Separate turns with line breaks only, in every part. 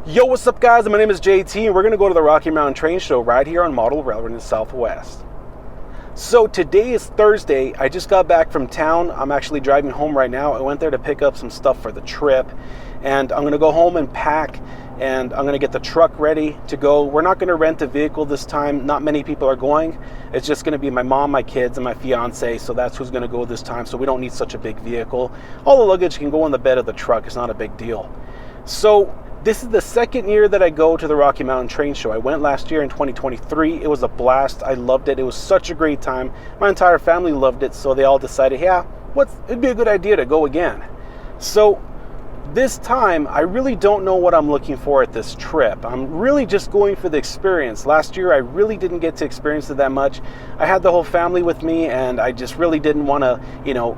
Yo, what's up guys? My name is JT and we're going to go to the Rocky Mountain Train Show right here on Model Railroad in the Southwest. So today is Thursday. I just got back from town. I'm actually driving home right now. I went there to pick up some stuff for the trip and I'm going to go home and pack and I'm going to get the truck ready to go. We're not going to rent a vehicle this time. Not many people are going. It's just going to be my mom, my kids, and my fiance. So that's who's going to go this time. So we don't need such a big vehicle. All the luggage can go in the bed of the truck. It's not a big deal. So this is the second year that I go to the Rocky Mountain Train Show. I went last year in 2023. It was a blast. I loved it. It was such a great time. My entire family loved it, so they all decided, yeah, it'd be a good idea to go again. So this time, I really don't know what I'm looking for at this trip. I'm really just going for the experience. Last year, I really didn't get to experience it that much. I had the whole family with me, and I just really didn't want to,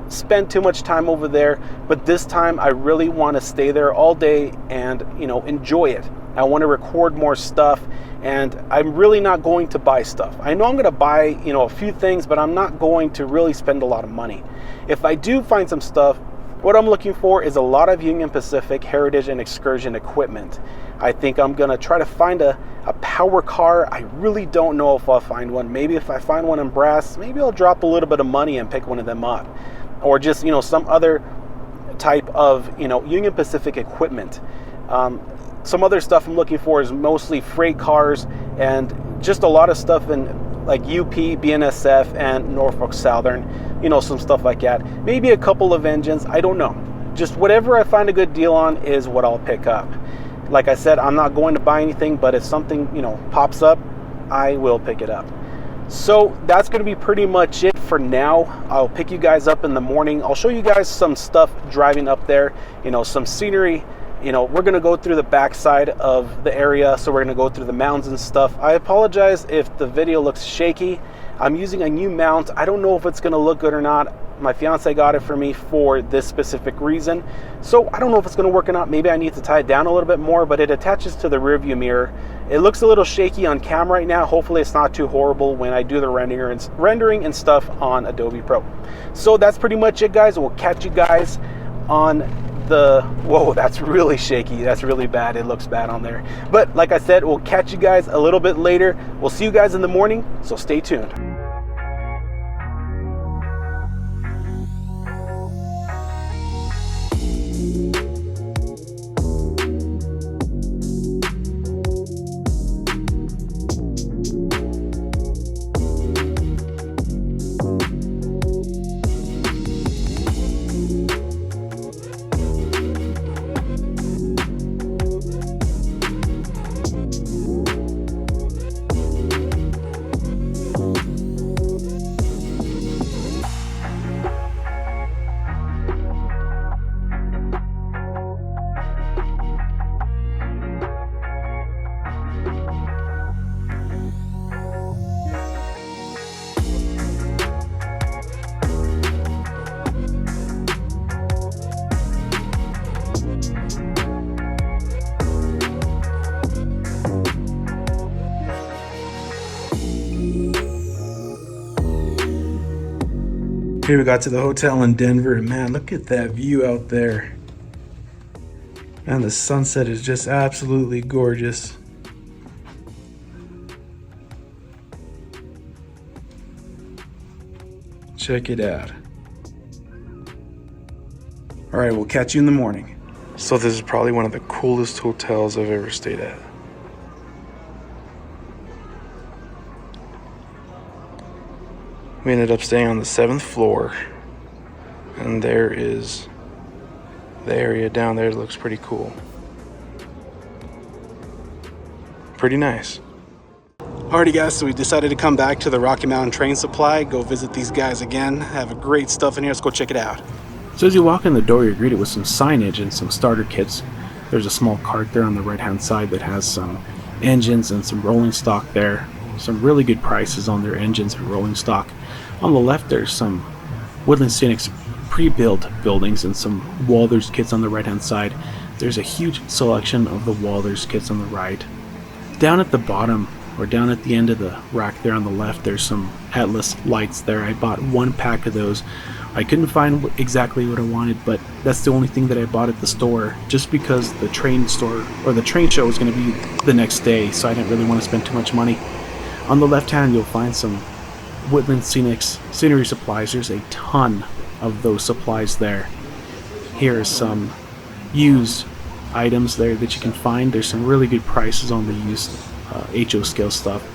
spend too much time over there. But this time, I really want to stay there all day and, enjoy it. I want to record more stuff, and I'm really not going to buy stuff. I know I'm going to buy, a few things, but I'm not going to really spend a lot of money. If I do find some stuff, what I'm looking for is a lot of Union Pacific heritage and excursion equipment. I think I'm going to try to find a power car. I really don't know if I'll find one. Maybe if I find one in brass, maybe I'll drop a little bit of money and pick one of them up. Or just, some other type of, Union Pacific equipment. Some other stuff I'm looking for is mostly freight cars and just a lot of stuff in like UP, BNSF, and Norfolk Southern, some stuff like that. Maybe a couple of engines, I don't know. Just whatever I find a good deal on is what I'll pick up. Like I said, I'm not going to buy anything, but if something, pops up, I will pick it up. So that's going to be pretty much it for now. I'll pick you guys up in the morning. I'll show you guys some stuff driving up there, some scenery. We're going to go through the backside of the area, so we're going to go through the mountains and stuff. I apologize if the video looks shaky. I'm using a new mount. I don't know if it's going to look good or not. My fiance got it for me for this specific reason. So I don't know if it's going to work or not. Maybe I need to tie it down a little bit more, but it attaches to the rearview mirror. It looks a little shaky on camera right now. Hopefully it's not too horrible when I do the rendering and stuff on Adobe Pro. So that's pretty much it, guys. We'll catch you guys on whoa, that's really shaky. That's really bad. It looks bad on there. But like I said, we'll catch you guys a little bit later. We'll see you guys in the morning, so stay tuned. Here we got to the hotel in Denver, and man, look at that view out there. And the sunset is just absolutely gorgeous. Check it out. All right, we'll catch you in the morning. So this is probably one of the coolest hotels I've ever stayed at. We ended up staying on the 7th floor, and there is the area down there. It looks pretty cool. Pretty nice. Alrighty guys, so we decided to come back to the Rocky Mountain Train Supply, go visit these guys again. Have a great stuff in here. Let's go check it out. So as you walk in the door, you're greeted with some signage and some starter kits. There's a small cart there on the right hand side that has some engines and some rolling stock there. Some really good prices on their engines and rolling stock. On the left, there's some Woodland Scenics pre-built buildings and some Walthers kits on the right-hand side. There's a huge selection of the Walthers kits on the right. Down at the bottom, or down at the end of the rack there on the left, there's some Atlas lights there. I bought one pack of those
I couldn't find exactly what I wanted, but that's the only thing that I bought at the store, just because the train store, or the train show, was going to be the next day, so I didn't really want to spend too much money. On the left hand, you'll find some Woodland scenery supplies. There's a ton of those supplies there. Here are some used items there that you can find. There's some really good prices on the used HO scale stuff.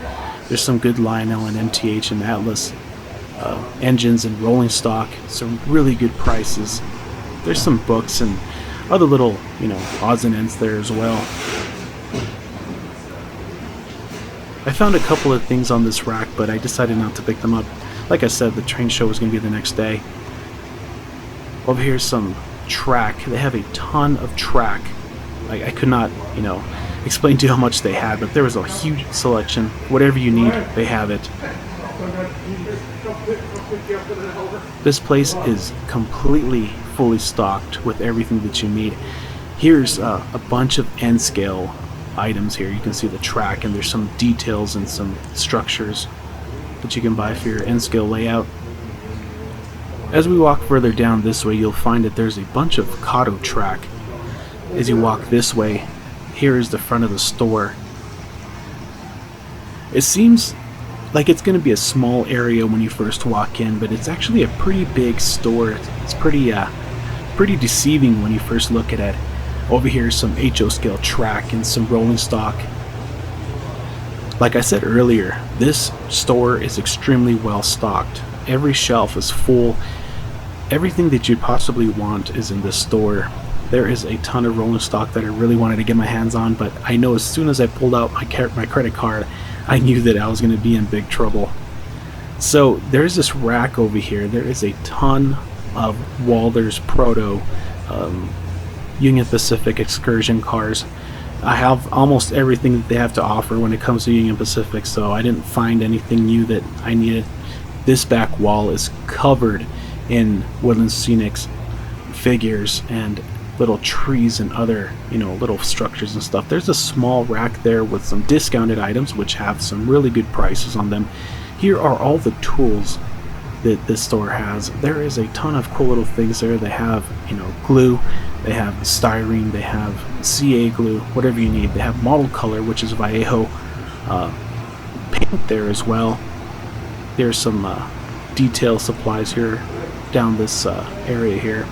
There's some good Lionel and MTH and Atlas engines and rolling stock. Some really good prices. There's some books and other little, odds and ends there as well. I found a couple of things on this rack, but I decided not to pick them up. Like I said, the train show was going to be the next day. Over here's some track. They have a ton of track. I could not, explain to you how much they had, but there was a huge selection. Whatever you need, they have it. This place is completely fully stocked with everything that you need. Here's a bunch of N scale items here. You can see the track, and there's some details and some structures that you can buy for your N scale layout. As we walk further down this way, you'll find that there's a bunch of Kato track. As you walk this way, here is the front of the store. It seems like it's going to be a small area when you first walk in, but it's actually a pretty big store. It's pretty deceiving when you first look at it. Over here is some HO scale track and some rolling stock. Like I said earlier, this store is extremely well stocked. Every shelf is full. Everything that you'd possibly want is in this store. There is a ton of rolling stock that I really wanted to get my hands on, but I know as soon as I pulled out my credit card, I knew that I was going to be in big trouble. So there's this rack over here. There is a ton of Walther's Proto Union Pacific excursion cars. I have almost everything that they have to offer when it comes to Union Pacific, so I didn't find anything new that I needed. This back wall is covered in Woodland Scenics figures and little trees and other, little structures and stuff. There's a small rack there with some discounted items which have some really good prices on them. Here are all the tools that this store has. There is a ton of cool little things there. They have, glue, they have styrene, they have CA glue, whatever you need. They have model color, which is Vallejo paint there as well. There's some detail supplies here down this area here.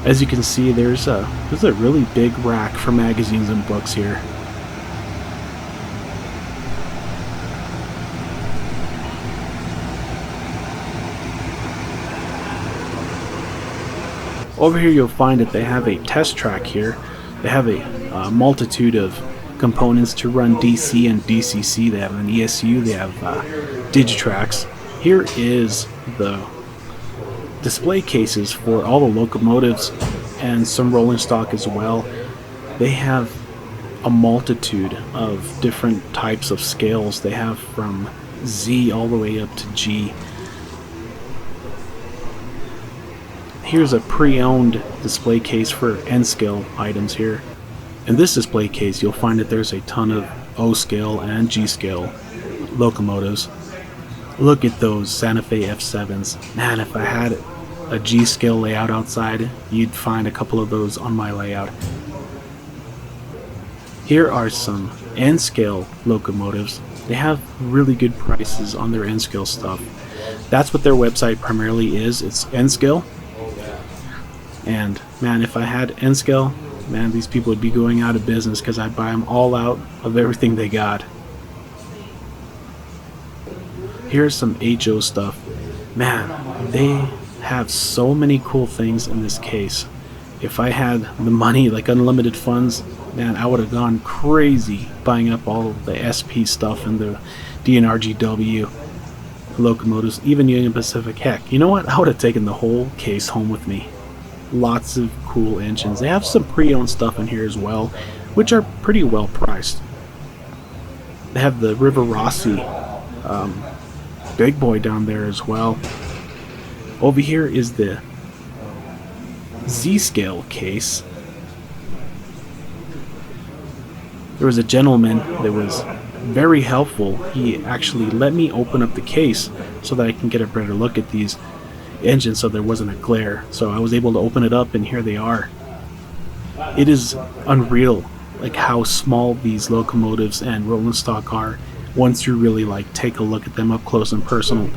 As you can see, there's a really big rack for magazines and books here. Over here you'll find that they have a test track here. They have a multitude of components to run DC and DCC. They have an ESU, they have Digitrax. Here is the display cases for all the locomotives and some rolling stock as well. They have a multitude of different types of scales. They have from Z all the way up to G. Here's a pre-owned display case for N-scale items here. In this display case, you'll find that there's a ton of O-scale and G-scale locomotives. Look at those Santa Fe F7s. Man, if I had a G-scale layout outside, you'd find a couple of those on my layout. Here are some N-scale locomotives. They have really good prices on their N-scale stuff. That's what their website primarily is. It's N-scale. And man, if I had N-scale, man, these people would be going out of business because I'd buy them all out of everything they got. Here's some HO stuff. Man, they have so many cool things in this case. If I had the money, like unlimited funds, man, I would have gone crazy buying up all of the SP stuff and the DNRGW locomotives, even Union Pacific. Heck, you know what? I would have taken the whole case home with me. Lots of cool engines. They have some pre-owned stuff in here as well, which are pretty well priced. They have the River Rossi big boy down there as well. Over here is the Z-scale case. There was a gentleman that was very helpful. He actually let me open up the case so that I can get a better look at these engines so there wasn't a glare. So I was able to open it up and here they are. It is unreal like how small these locomotives and rolling stock are once you really like take a look at them up close and personal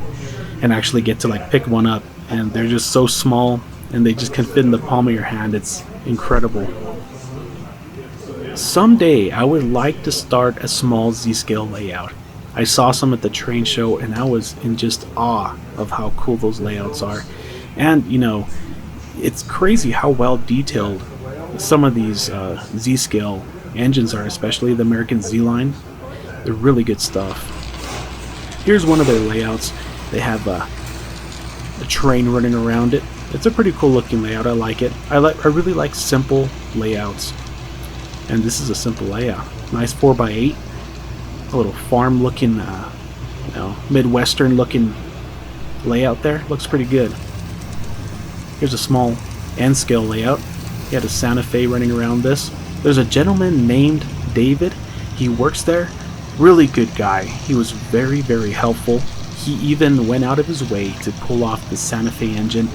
and actually get to like pick one up, and they're just so small and they just can fit in the palm of your hand. It's incredible. Someday I would like to start a small Z-scale layout. I saw some at the train show and I was in just awe of how cool those layouts are. And you know, it's crazy how well detailed some of these Z-scale engines are, especially the American Z-line. They're really good stuff. Here's one of their layouts. They have a train running around it. It's a pretty cool looking layout. I like it. I really like simple layouts. And this is a simple layout. Nice 4x8. A little farm looking, you know, Midwestern looking layout there. Looks pretty good. Here's a small N scale layout. You had a Santa Fe running around this. There's a gentleman named David. He works there. Really good guy. He was very, very helpful. He even went out of his way to pull off the Santa Fe engine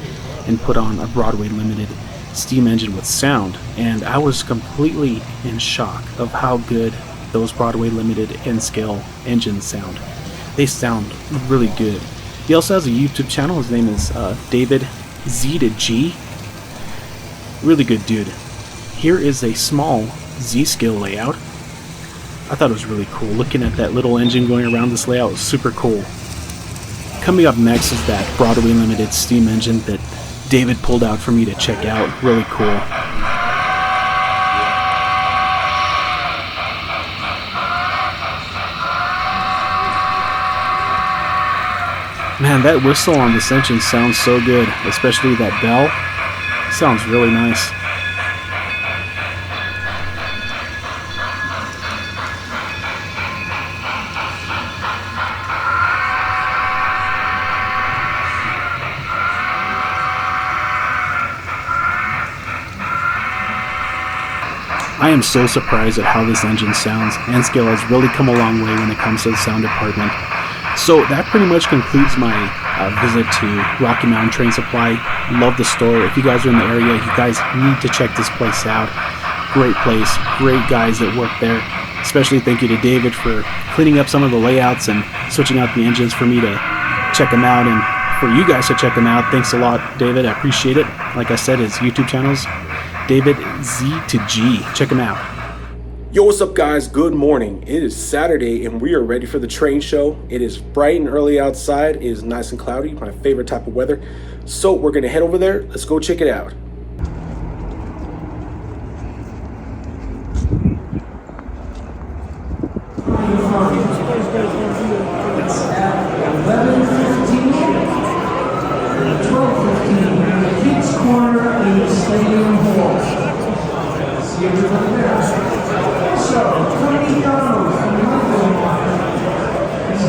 and put on a Broadway Limited steam engine with sound. And I was completely in shock of how good those Broadway Limited N-scale engines sound. They sound really good. He also has a YouTube channel. His name is David Z to G. Really good dude. Here is a small Z-scale layout. I thought it was really cool. Looking at that little engine going around this layout was super cool. Coming up next is that Broadway Limited steam engine that David pulled out for me to check out. Really cool. Man, that whistle on this engine sounds so good, especially that bell. Sounds really nice. I am so surprised at how this engine sounds. N-scale has really come a long way when it comes to the sound department. So that pretty much concludes my visit to Rocky Mountain Train Supply. Love the store. If you guys are in the area, you guys need to check this place out. Great place, great guys that work there. Especially thank you to David for cleaning up some of the layouts and switching out the engines for me to check them out and for you guys to check them out. Thanks a lot, David. I appreciate it. Like I said, his YouTube channel's David Z to G. Check him out.
Yo, what's up guys? Good morning. It is Saturday and we are ready for the train show. It is bright and early outside. It is nice and cloudy, my favorite type of weather. So we're gonna head over there. Let's go check it out.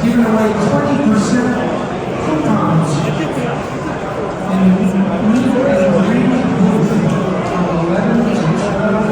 Giving away 20% coupons and leave a green booth from 11 to 12.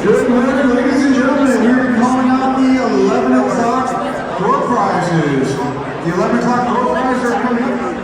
Good morning, ladies and gentlemen. We're calling out the 11 o'clock door prizes. The 11 o'clock door prizes are coming up.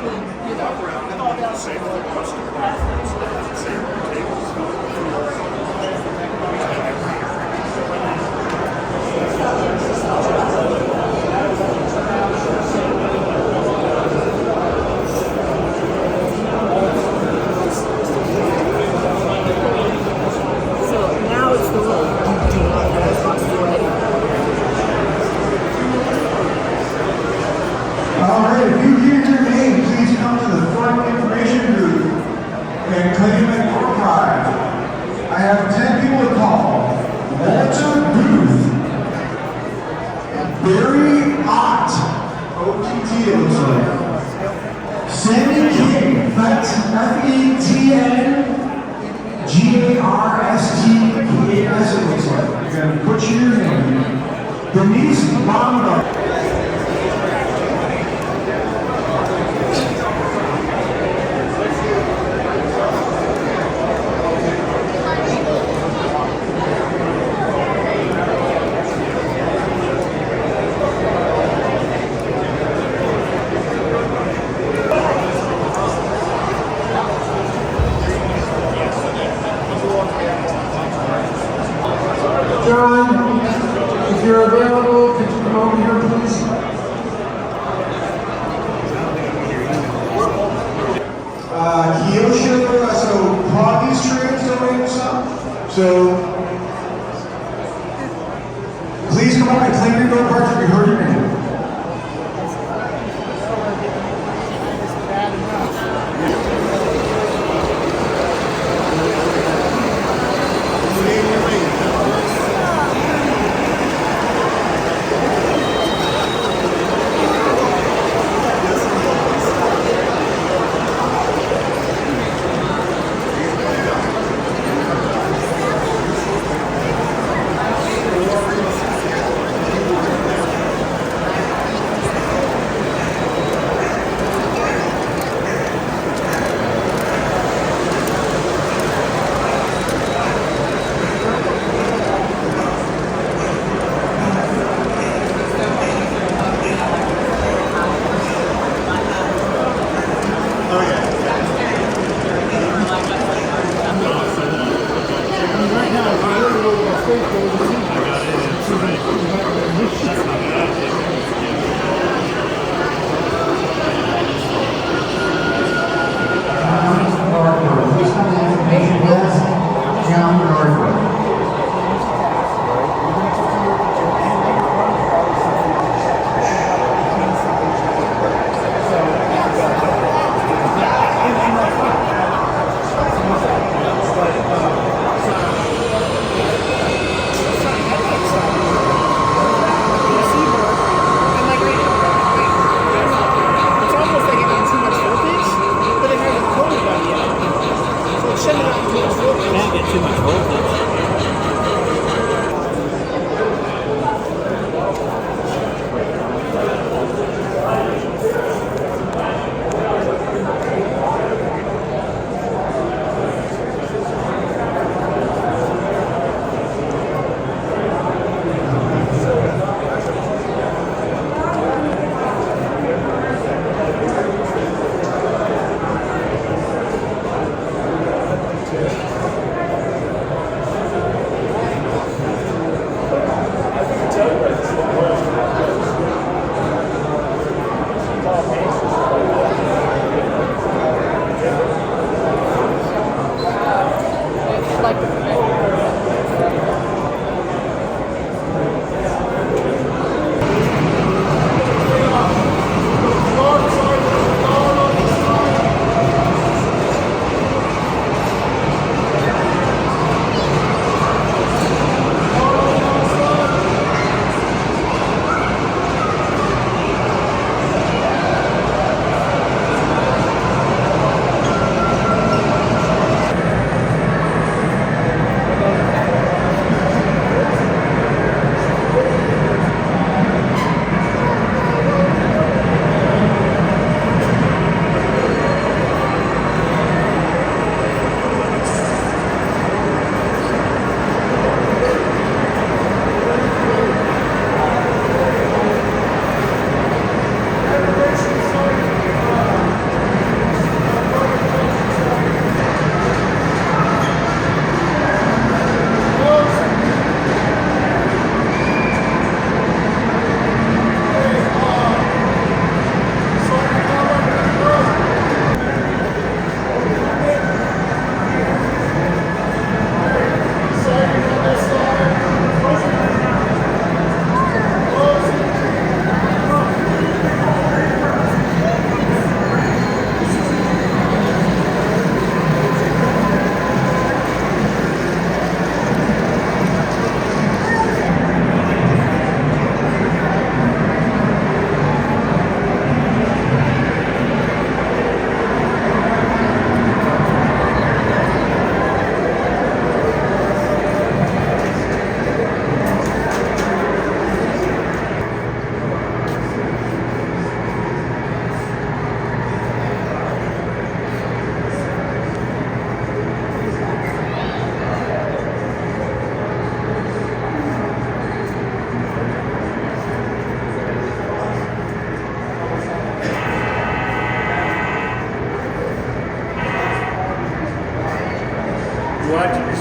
If you're available, could you come over here, please? Kyosho, so Prague's trains donating some. So please come up and claim your go parts if you heard your name.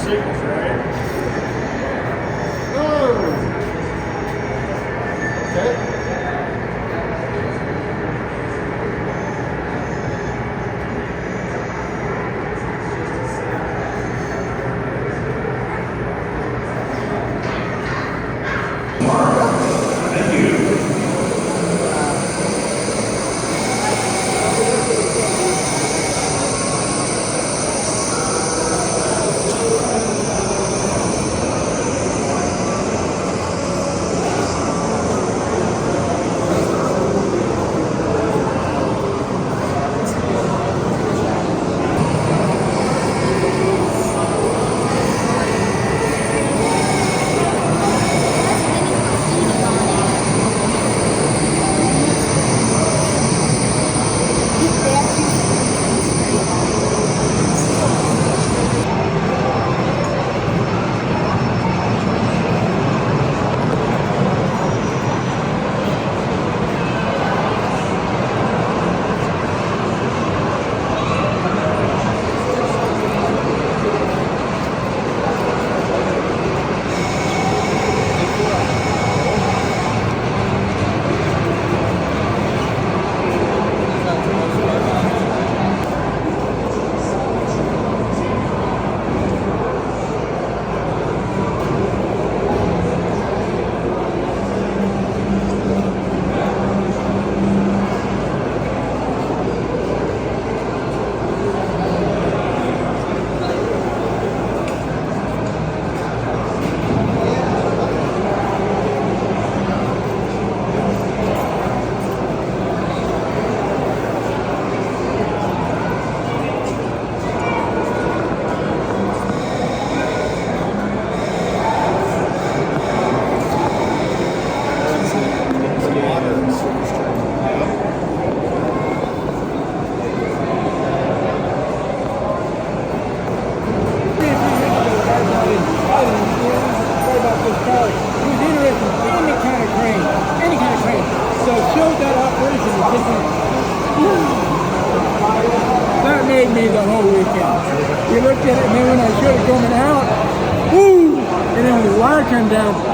signature, right? Oh. Okay.
That made me the whole weekend. You looked at it, and then when I showed it coming out, woo! And then when the wire came down,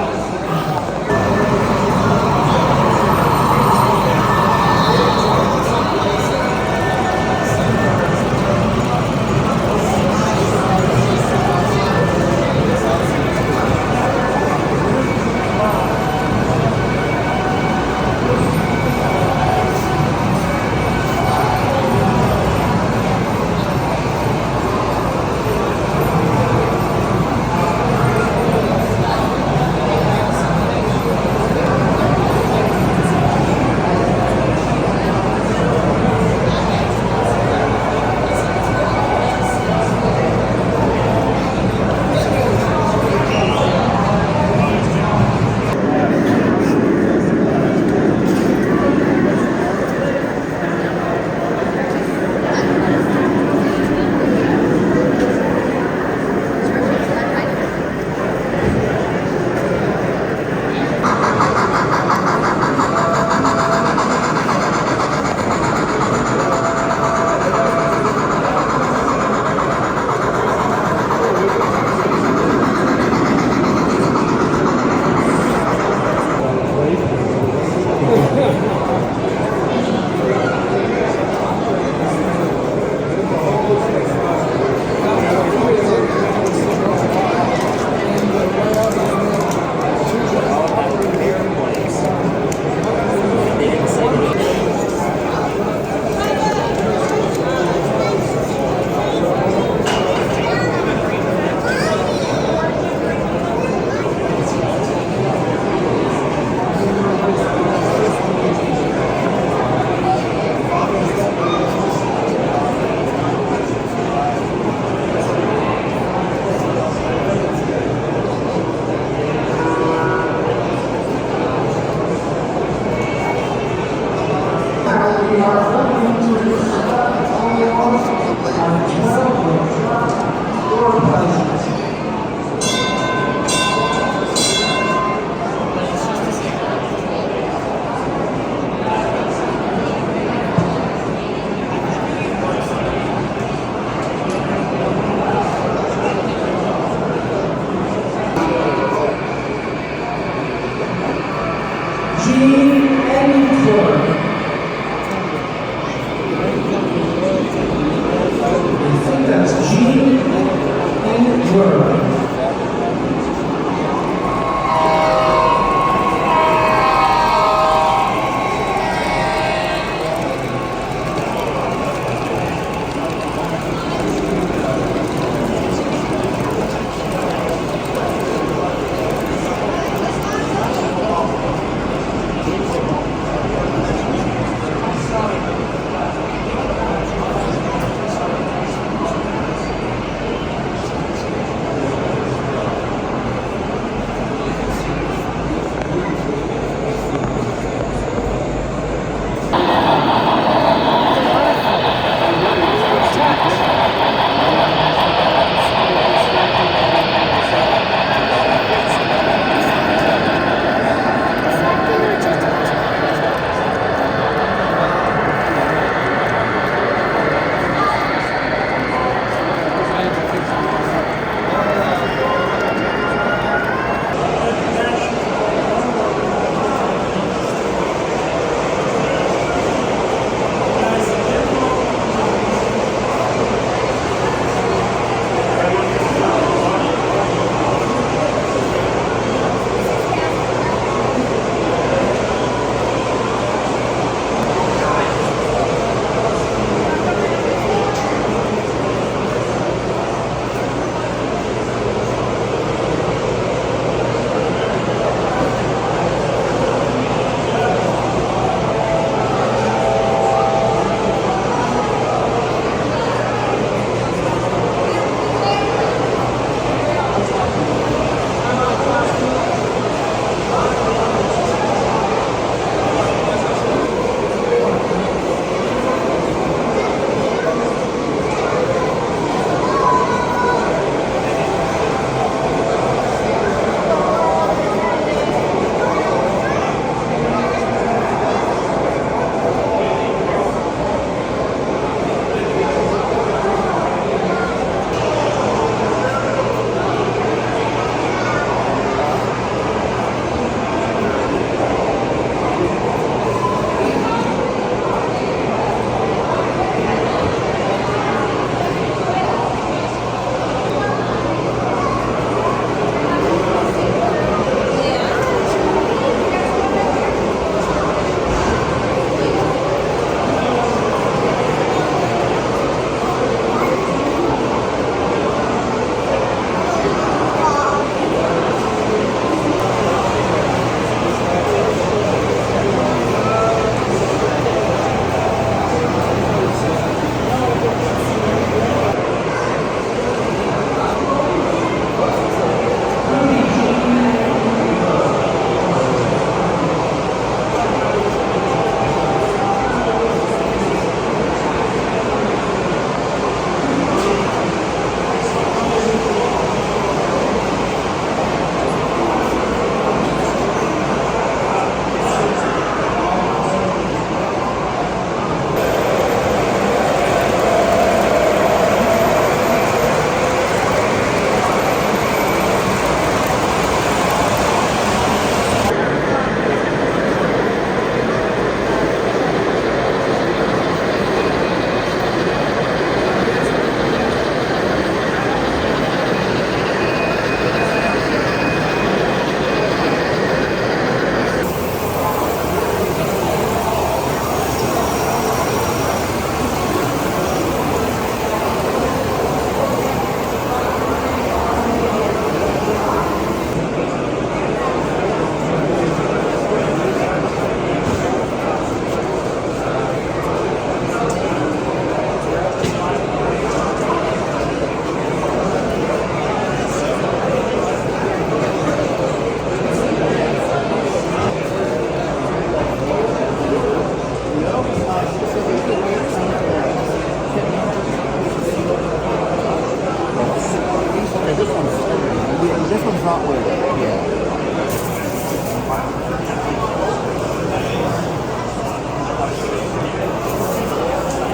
not with it. Yeah.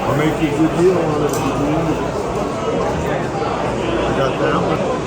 I'll make you a good deal on it if you need it. I got that one.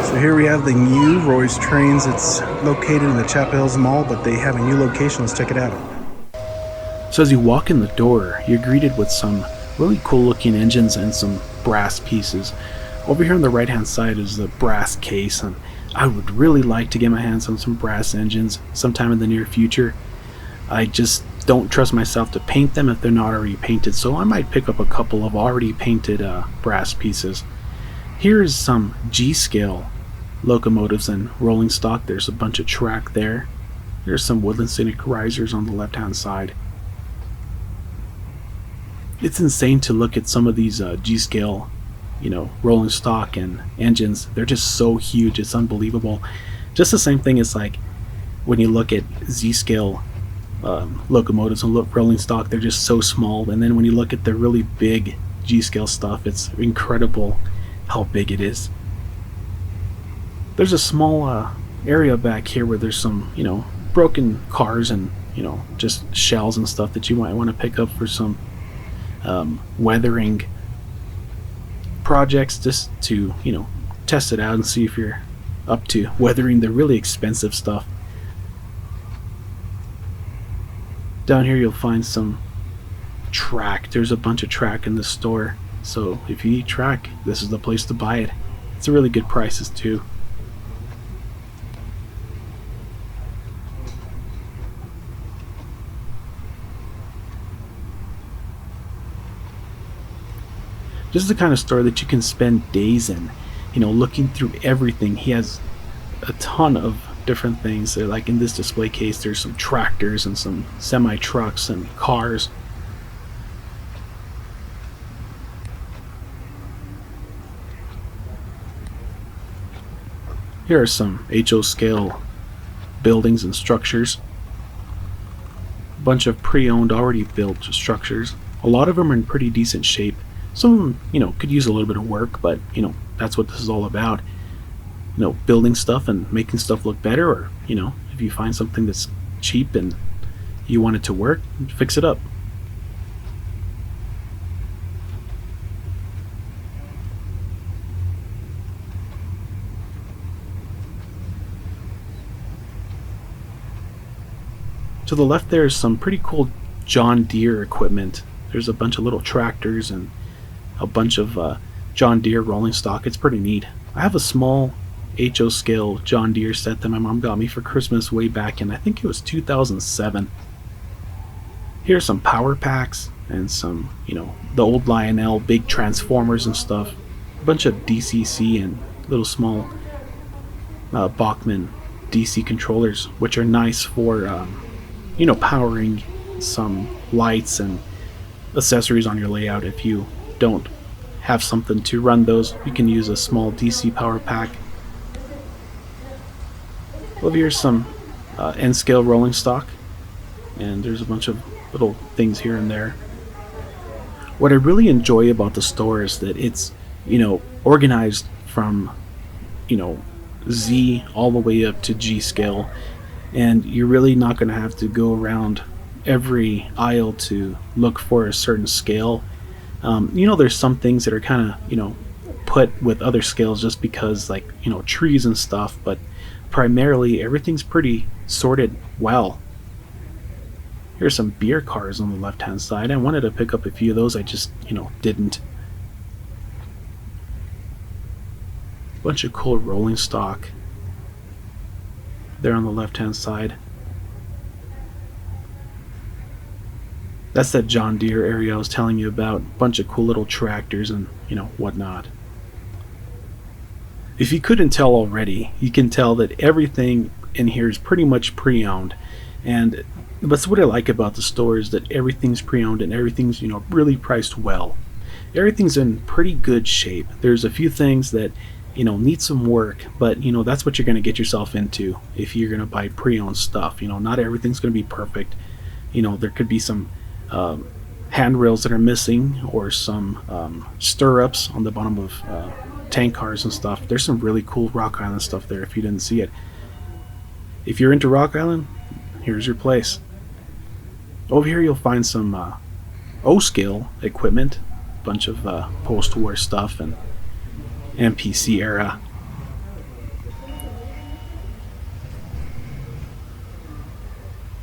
So here we have the new Royce trains. It's located in the Chapel Hills Mall, but they have a new location. Let's check it out. So as you walk in the door, you're greeted with some really cool looking engines and some brass pieces. Over here on the right hand side is the brass case, and I would really like to get my hands on some brass engines sometime in the near future. I just don't trust myself to paint them if they're not already painted, so I might pick up a couple of already painted brass pieces. Here's some G-scale locomotives and rolling stock. There's a bunch of track there. There's some Woodland Scenic risers on the left hand side. It's insane to look at some of these G-scale, rolling stock and engines. They're just so huge, it's unbelievable. Just the same thing as like when you look at Z-scale locomotives and rolling stock, they're just so small. And then when you look at the really big G-scale stuff, it's incredible how big it is. There's a small area back here where there's some, broken cars and, just shells and stuff that you might want to pick up for some weathering projects, just to, test it out and see if you're up to weathering the really expensive stuff. Down here you'll find some track. There's a bunch of track in the store, so if you need track, this is the place to buy it. It's a really good prices too. This is the kind of store that you can spend days in, looking through everything. He has a ton of different things. Like in this display case, there's some tractors and some semi-trucks and cars. Here are some HO scale buildings and structures. A bunch of pre-owned, already built structures. A lot of them are in pretty decent shape. Some of them, could use a little bit of work, but, that's what this is all about. Building stuff and making stuff look better, or, if you find something that's cheap and you want it to work, fix it up. To the left there is some pretty cool John Deere equipment. There's a bunch of little tractors and a bunch of John Deere rolling stock. It's pretty neat. I have a small HO scale John Deere set that my mom got me for Christmas way back in, I think it was 2007. Here's some power packs and some, the old Lionel big transformers and stuff. A bunch of DCC and little small Bachmann DC controllers, which are nice for, powering some lights and accessories on your layout. If you don't have something to run those, you can use a small DC power pack. Over here's some N-scale rolling stock, and there's a bunch of little things here and there. What I really enjoy about the store is that it's, organized from, Z all the way up to G scale, and you're really not going to have to go around every aisle to look for a certain scale. There's some things that are kind of, put with other scales just because, like, trees and stuff, but primarily everything's pretty sorted well. Here's some beer cars on the left hand side. I wanted to pick up a few of those, I just didn't. Bunch of cool rolling stock there on the left hand side. That's that John Deere area I was telling you about. Bunch of cool little tractors and whatnot. If you couldn't tell already, you can tell that everything in here is pretty much pre-owned, and that's what I like about the store, is that everything's pre-owned and everything's really priced well. Everything's in pretty good shape. There's a few things that need some work, but that's what you're going to get yourself into if you're going to buy pre-owned stuff. Not everything's going to be perfect. There could be some handrails that are missing, or some stirrups on the bottom of tank cars and stuff. There's some really cool Rock Island stuff there if you didn't see it. If you're into Rock Island, here's your place. Over here you'll find some O-scale equipment, a bunch of post-war stuff and MPC era.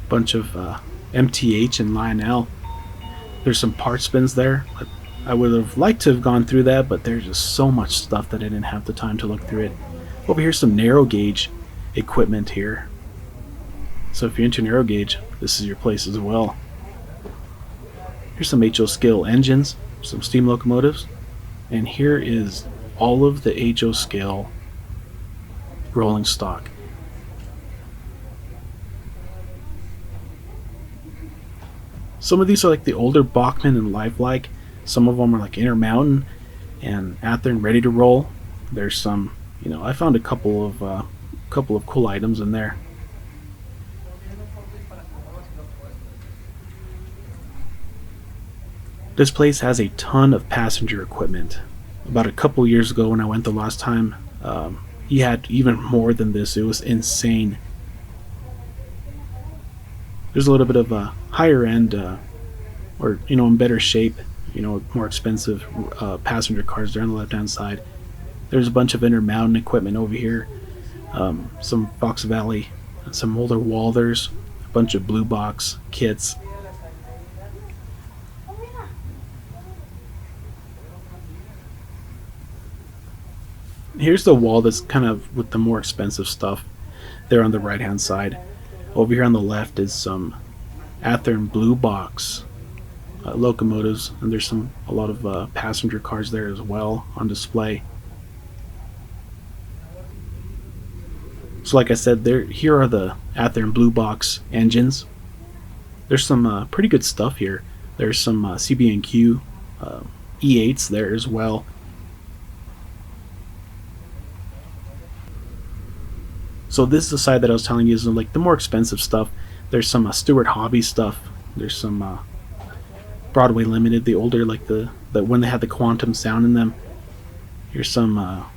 Bunch of MTH and Lionel. There's some parts bins there. I would have liked to have gone through that, but there's just so much stuff that I didn't have the time to look through it. Over here's some narrow gauge equipment here. So if you're into narrow gauge, this is your place as well. Here's some HO scale engines, some steam locomotives, and here is all of the HO scale rolling stock. Some of these are like the older Bachmann and lifelike. Some of them are like Intermountain and Athearn ready to roll. There's some, I found a couple of cool items in there. This place has a ton of passenger equipment. About a couple years ago when I went the last time, he had even more than this. It was insane. There's a little bit of a higher end, or in better shape, more expensive passenger cars there on the left hand side. There's a bunch of Intermountain equipment over here, some Fox Valley, some older Walthers, a bunch of blue box kits. Here's the wall that's kind of with the more expensive stuff there on the right hand side. Over here on the left is some Athearn blue box locomotives, and there's a lot of passenger cars there as well on display. So like I said, here are the Athearn blue box engines. There's some pretty good stuff here. There's some CB&Q E8s there as well. So this is the side that I was telling you is like the more expensive stuff. There's some Stewart Hobby stuff. There's some Broadway Limited, the older, like the when they had the quantum sound in them. Here's some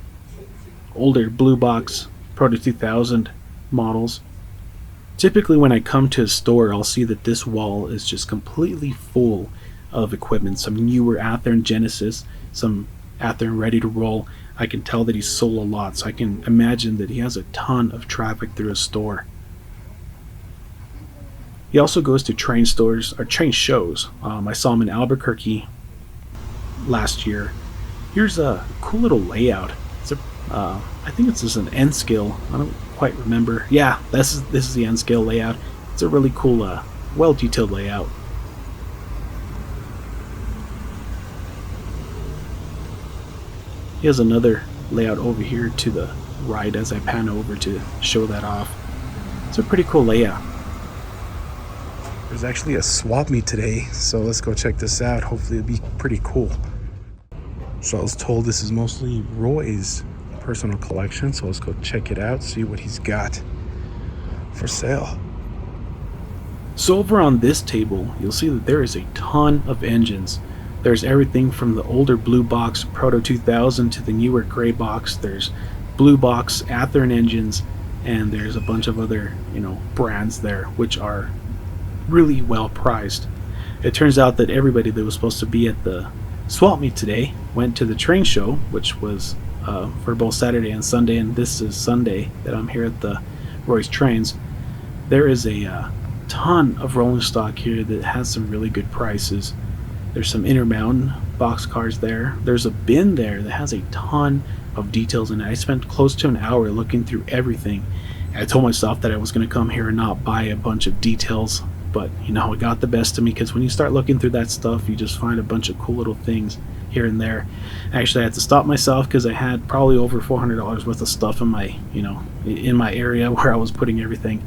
older blue box Proto 2000 models. Typically when I come to a store, I'll see that this wall is just completely full of equipment. Some newer Athearn Genesis, some Athearn ready to roll. I can tell that he's sold a lot, so I can imagine that he has a ton of traffic through his store. He also goes to train stores or train shows. I saw him in Albuquerque last year. Here's a cool little layout. It's a, I think it's just an N scale. I don't quite remember. Yeah, this is the N scale layout. It's a really cool, well detailed layout. He has another layout over here to the right as I pan over to show that off. It's a pretty cool layout. There's actually a swap meet today, so let's go check this out. Hopefully it'll be pretty cool. So I was told this is mostly Roy's personal collection, so let's go check it out, see what he's got for sale. So over on this table, you'll see that there is a ton of engines. There's everything from the older blue box Proto 2000 to the newer gray box. There's blue box Athearn engines, and there's a bunch of other, brands there, which are really well priced. It turns out that everybody that was supposed to be at the swap meet today went to the train show, which was for both Saturday and Sunday, and this is Sunday that I'm here at the Royce Trains. There is a ton of rolling stock here that has some really good prices. There's some intermountain box cars there. There's a bin there that has a ton of details in it. I spent close to an hour looking through everything. I told myself that I was going to come here and not buy a bunch of details, but it got the best of me, because when you start looking through that stuff, you just find a bunch of cool little things here and there. Actually, I had to stop myself because I had probably over $400 worth of stuff in my in my area where I was putting everything.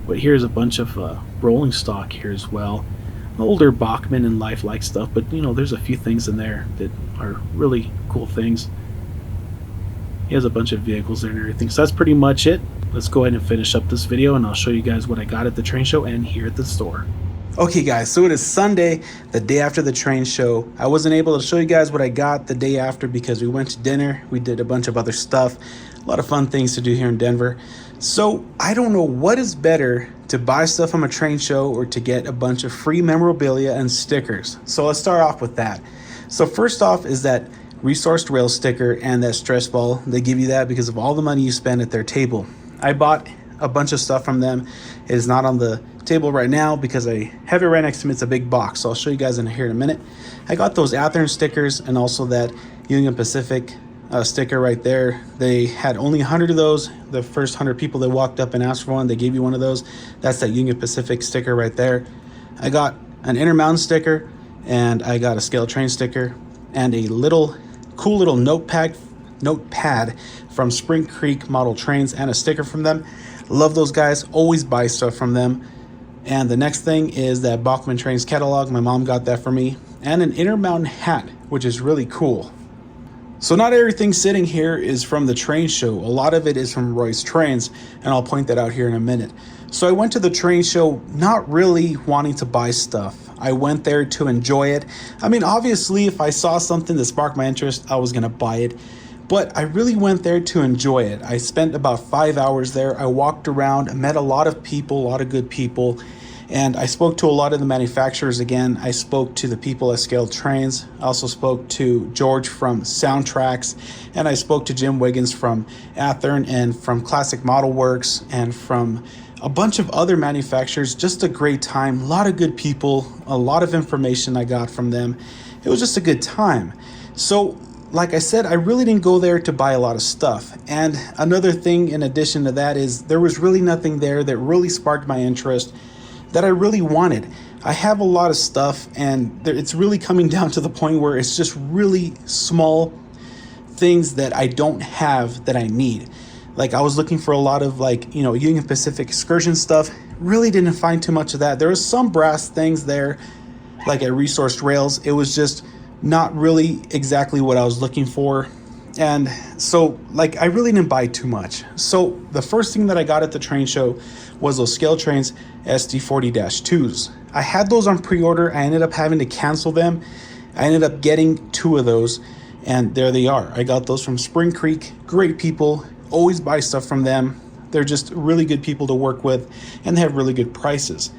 But here's a bunch of rolling stock here as well. Older Bachmann and lifelike stuff, but there's a few things in there that are really cool things. He has a bunch of vehicles there and everything. So that's pretty much it. Let's go ahead and finish up this video, and I'll show you guys what I got at the train show and here at the store. Okay guys, so it is Sunday, the day after the train show. I wasn't able to show you guys what I got the day after because we went to dinner. We did a bunch of other stuff. A lot of fun things to do here in Denver. So I don't know what is better, to buy stuff from a train show or to get a bunch of free memorabilia and stickers. So let's start off with that. So first off is that resourced rail sticker and that stress ball. They give you that because of all the money you spend at their table. I bought a bunch of stuff from them. It is not on the table right now because I have it right next to me. It's a big box, so I'll show you guys in here in a minute. I got those Athearn stickers and also that Union Pacific sticker right there. They had only 100 of those. The first 100 people that walked up and asked for one, they gave you one of those. That's that Union Pacific sticker right there. I got an Intermountain sticker, and I got a ScaleTrains sticker, and a cool little notepad from Spring Creek Model Trains, and a sticker from them. Love those guys. Always buy stuff from them. And the next thing is that Bachmann Trains catalog. My mom got that for me, and an Intermountain hat, which is really cool. So not everything sitting here is from the train show. A lot of it is from Royce Trains, and I'll point that out here in a minute. So I went to the train show not really wanting to buy stuff. I went there to enjoy it. I mean, obviously, if I saw something that sparked my interest, I was going to buy it. But I really went there to enjoy it. I spent about 5 hours there. I walked around, met a lot of people, a lot of good people. And I spoke to a lot of the manufacturers again. I spoke to the people at ScaleTrains. I also spoke to George from Soundtraxx. And I spoke to Jim Wiggins from Athearn and from Classic Model Works and from a bunch of other manufacturers. Just a great time. A lot of good people. A lot of information I got from them. It was just a good time. So, like I said, I really didn't go there to buy a lot of stuff. And another thing in addition to that is there was really nothing there that really sparked my interest that I really wanted. I have a lot of stuff, and it's really coming down to the point where it's just really small things that I don't have that I need. Like I was looking for a lot of Union Pacific excursion stuff. Really didn't find too much of that. There was some brass things there, like at Resourced Rails. It was just not really exactly what I was looking for. And so I really didn't buy too much. So the first thing that I got at the train show was those ScaleTrains SD40-2s. I had those on pre-order. I ended up having to cancel them. I ended up getting 2 of those, and there they are. I got those from Spring Creek. Great people. Always buy stuff from them. They're just really good people to work with, and they have really good prices.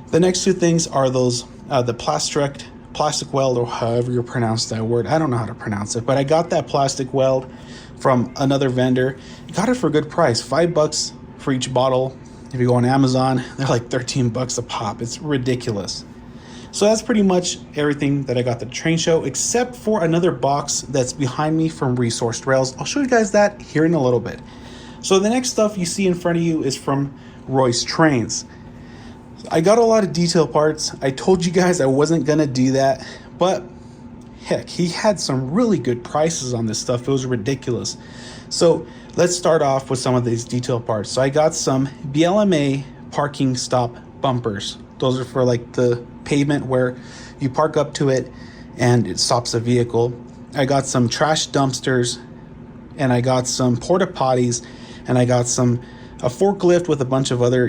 The next 2 things are those the plastic weld, or however you pronounce that word. I don't know how to pronounce it, but I got that plastic weld from another vendor. Got it for a good price, $5 for each bottle. If you go on Amazon, they're like 13 bucks a pop. It's ridiculous. So that's pretty much everything that I got at the train show, except for another box that's behind me from Resourced Rails. I'll show you guys that here in a little bit. So the next stuff you see in front of you is from Royce Trains. I got a lot of detail parts. I told you guys I wasn't gonna do that, but heck, he had some really good prices on this stuff. It was ridiculous. So let's start off with some of these detail parts. So I got some BLMA parking stop bumpers. Those are for like the pavement where you park up to it and it stops the vehicle. I got some trash dumpsters, and I got some porta potties, and I got a forklift with a bunch of other,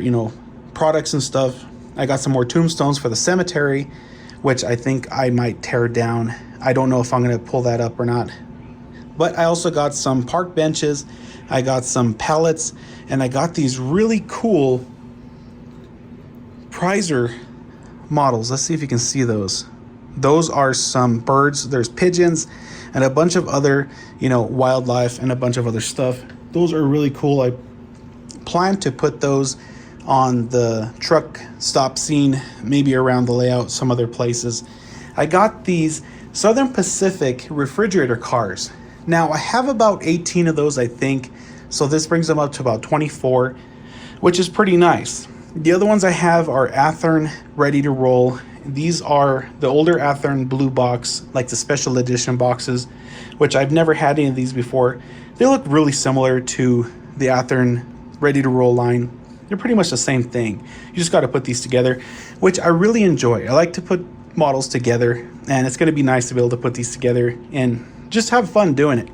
products and stuff. I got some more tombstones for the cemetery, which I think I might tear down. I don't know if I'm going to pull that up or not. But I also got some park benches, I got some pallets, and I got these really cool prizer models. Let's see if you can see those. Those are some birds. There's pigeons and a bunch of other, wildlife and a bunch of other stuff. Those are really cool. I plan to put those on the truck stop scene, maybe around the layout, some other places. I got these Southern Pacific refrigerator cars. Now I have about 18 of those, I think. So this brings them up to about 24, which is pretty nice. The other ones I have are Athearn ready to roll. These are the older Athearn blue box, like the special edition boxes, which I've never had any of these before. They look really similar to the Athearn ready to roll line. They're pretty much the same thing. You just got to put these together, which I really enjoy. I like to put models together, and it's going to be nice to be able to put these together and just have fun doing it.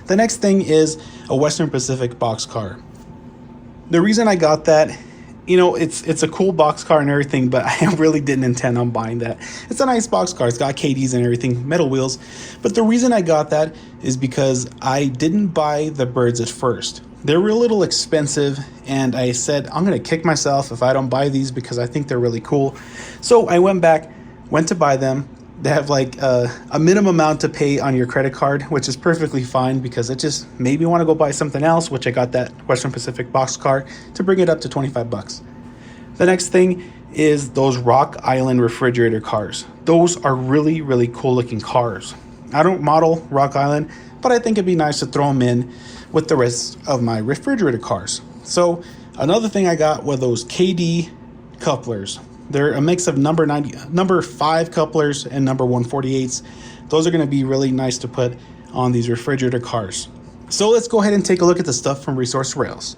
The next thing is a Western Pacific boxcar. The reason I got that, it's a cool boxcar and everything, but I really didn't intend on buying that. It's a nice boxcar. It's got KDs and everything, metal wheels. But the reason I got that is because I didn't buy the birds at first. They were a little expensive, and I said, I'm going to kick myself if I don't buy these because I think they're really cool. So I went to buy them. They have like a minimum amount to pay on your credit card, which is perfectly fine because it just made me want to go buy something else, which I got that Western Pacific boxcar to bring it up to 25 bucks. The next thing is those Rock Island refrigerator cars. Those are really, really cool looking cars. I don't model Rock Island, but I think it'd be nice to throw them in with the rest of my refrigerator cars. So another thing I got were those KD couplers. They're a mix of number 5 couplers and number 148s. Those are going to be really nice to put on these refrigerator cars. So let's go ahead and take a look at the stuff from Resourced Rails.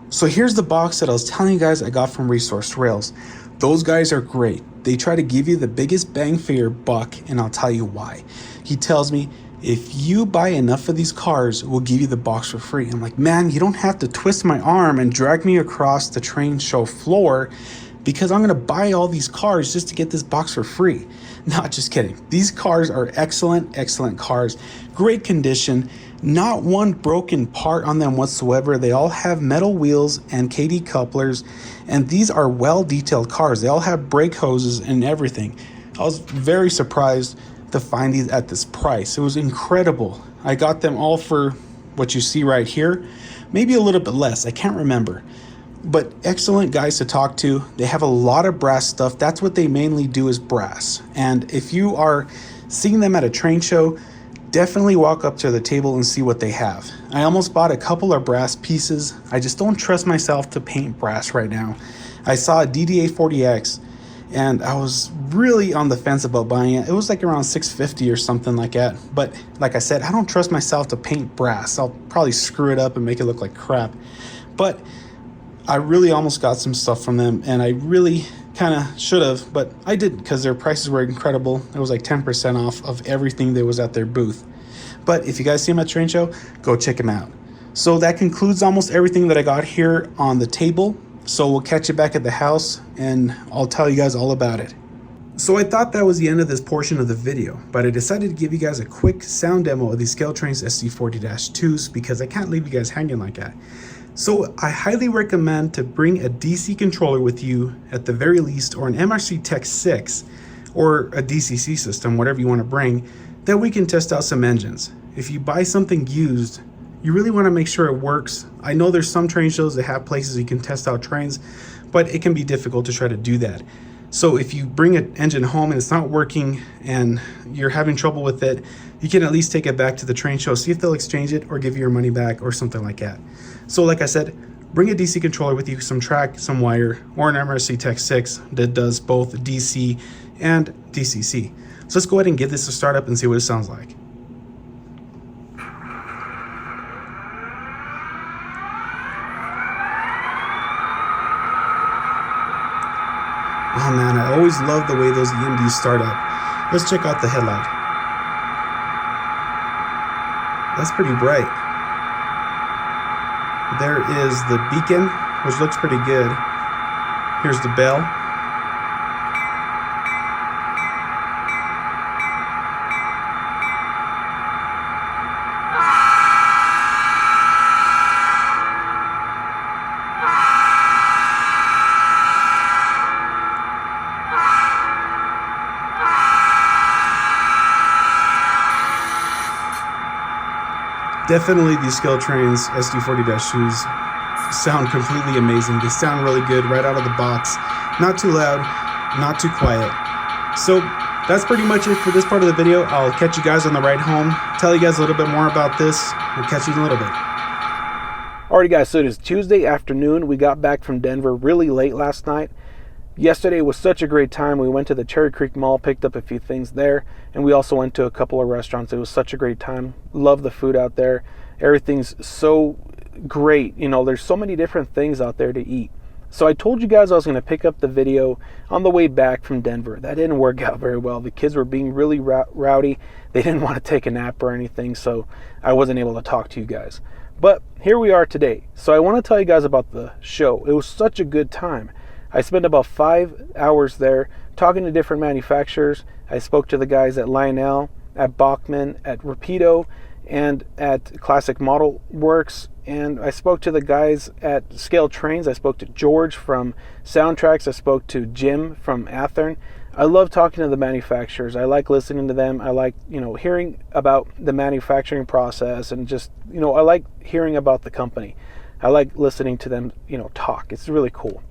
So here's the box that I was telling you guys I got from Resourced Rails. Those guys are great. They try to give you the biggest bang for your buck, and I'll tell you why. He tells me, if you buy enough of these cars, we'll give you the box for free. I'm like, man, you don't have to twist my arm and drag me across the train show floor because I'm going to buy all these cars just to get this box for free. Not just kidding. These cars are excellent, excellent cars. Great condition. Not one broken part on them whatsoever. They all have metal wheels and KD couplers, and these are well detailed cars. They all have brake hoses and everything. I was very surprised to find these at this price. It was incredible. I got them all for what you see right here, maybe a little bit less, I can't remember. But excellent guys to talk to. They have a lot of brass stuff. That's what they mainly do, is brass. And if you are seeing them at a train show, definitely walk up to the table and see what they have. I almost bought a couple of brass pieces. I just don't trust myself to paint brass right now. I saw a DDA 40X and I was really on the fence about buying it. It was like around $650 or something like that. But like I said, I don't trust myself to paint brass. I'll probably screw it up and make it look like crap. But I really almost got some stuff from them, and I really kind of should have, but I didn't because their prices were incredible. It was like 10% off of everything that was at their booth. But if you guys see them at train show, go check them out. So that concludes almost everything that I got here on the table. So we'll catch you back at the house and I'll tell you guys all about it. So I thought that was the end of this portion of the video, but I decided to give you guys a quick sound demo of these ScaleTrains SC40-2s because I can't leave you guys hanging like that. So I highly recommend to bring a DC controller with you at the very least, or an MRC Tech 6 or a DCC system, whatever you want to bring, that we can test out some engines. If you buy something used, you really want to make sure it works. I know there's some train shows that have places you can test out trains, but it can be difficult to try to do that. So if you bring an engine home and it's not working and you're having trouble with it, you can at least take it back to the train show, see if they'll exchange it or give you your money back or something like that. So like I said, bring a DC controller with you, some track, some wire, or an MRC Tech 6 that does both DC and DCC. So let's go ahead and give this a start up and see what it sounds like. Oh man, I always love the way those EMDs start up. Let's check out the headlight. That's pretty bright. There is the beacon, which looks pretty good. Here's the bell. Definitely these ScaleTrains SD40-2s sound completely amazing. They sound really good right out of the box. Not too loud, not too quiet. So that's pretty much it for this part of the video. I'll catch you guys on the ride home, tell you guys a little bit more about this. We'll catch you in a little bit.
Alrighty guys, so it is Tuesday afternoon. We got back from Denver really late last night. Yesterday was such a great time. We went to the Cherry Creek Mall, picked up a few things there, and we also went to a couple of restaurants. It was such a great time. Love the food out there. Everything's so great. You know, there's so many different things out there to eat. So I told you guys I was going to pick up the video on the way back from Denver. That didn't work out very well. The kids were being really rowdy. They didn't want to take a nap or anything, so I wasn't able to talk to you guys. But here we are today. So I want to tell you guys about the show. It was such a good time. I spent about 5 hours there talking to different manufacturers. I spoke to the guys at Lionel, at Bachmann, at Rapido, and at Classic Model Works. And I spoke to the guys at ScaleTrains. I spoke to George from Soundtraxx. I spoke to Jim from Athearn. I love talking to the manufacturers. I like listening to them. I like, hearing about the manufacturing process, and just, I like hearing about the company. I like listening to them, talk. It's really cool.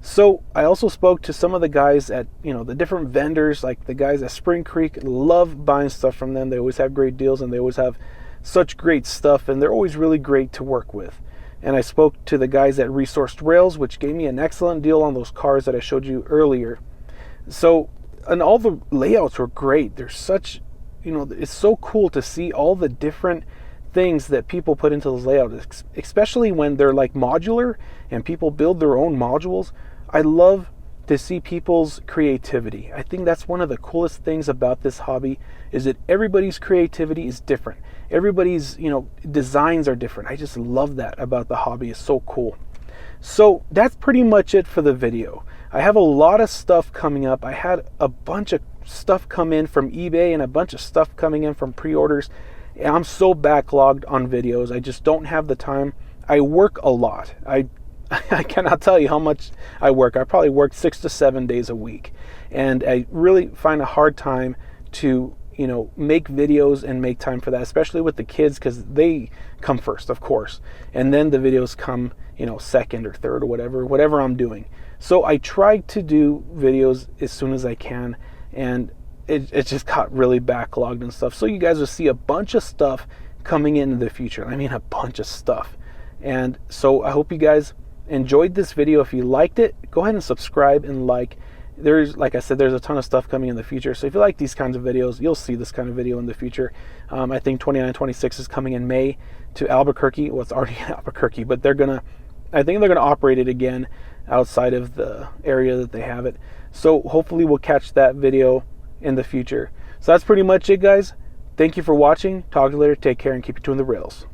So I also spoke to some of the guys at, the different vendors, like the guys at Spring Creek. Love buying stuff from them. They always have great deals, and they always have such great stuff, and they're always really great to work with. And I spoke to the guys at Resourced Rails, which gave me an excellent deal on those cars that I showed you earlier. So, and all the layouts were great. They're such, it's so cool to see all the different things that people put into those layouts, especially when they're like modular and people build their own modules. I love to see people's creativity. I think that's one of the coolest things about this hobby, is that everybody's creativity is different. Everybody's, designs are different. I just love that about the hobby. It's so cool. So that's pretty much it for the video. I have a lot of stuff coming up. I had a bunch of stuff come in from eBay and a bunch of stuff coming in from pre-orders. I'm so backlogged on videos. I just don't have the time. I work a lot. I cannot tell you how much I work. I probably work 6 to 7 days a week. And I really find a hard time to, make videos and make time for that, especially with the kids, because they come first, of course. And then the videos come, second or third or whatever I'm doing. So I try to do videos as soon as I can, and it just got really backlogged and stuff. So you guys will see a bunch of stuff coming in the future. I mean, a bunch of stuff. And so I hope you guys enjoyed this video. If you liked it, go ahead and subscribe and like. Like I said, there's a ton of stuff coming in the future. So if you like these kinds of videos, you'll see this kind of video in the future. I think 2926 is coming in May to Albuquerque. Well, it's already in Albuquerque, but I think they're gonna operate it again outside of the area that they have it. So hopefully we'll catch that video in the future. So that's pretty much it, guys. Thank you for watching. Talk to you later. Take care and keep your toe on the rails.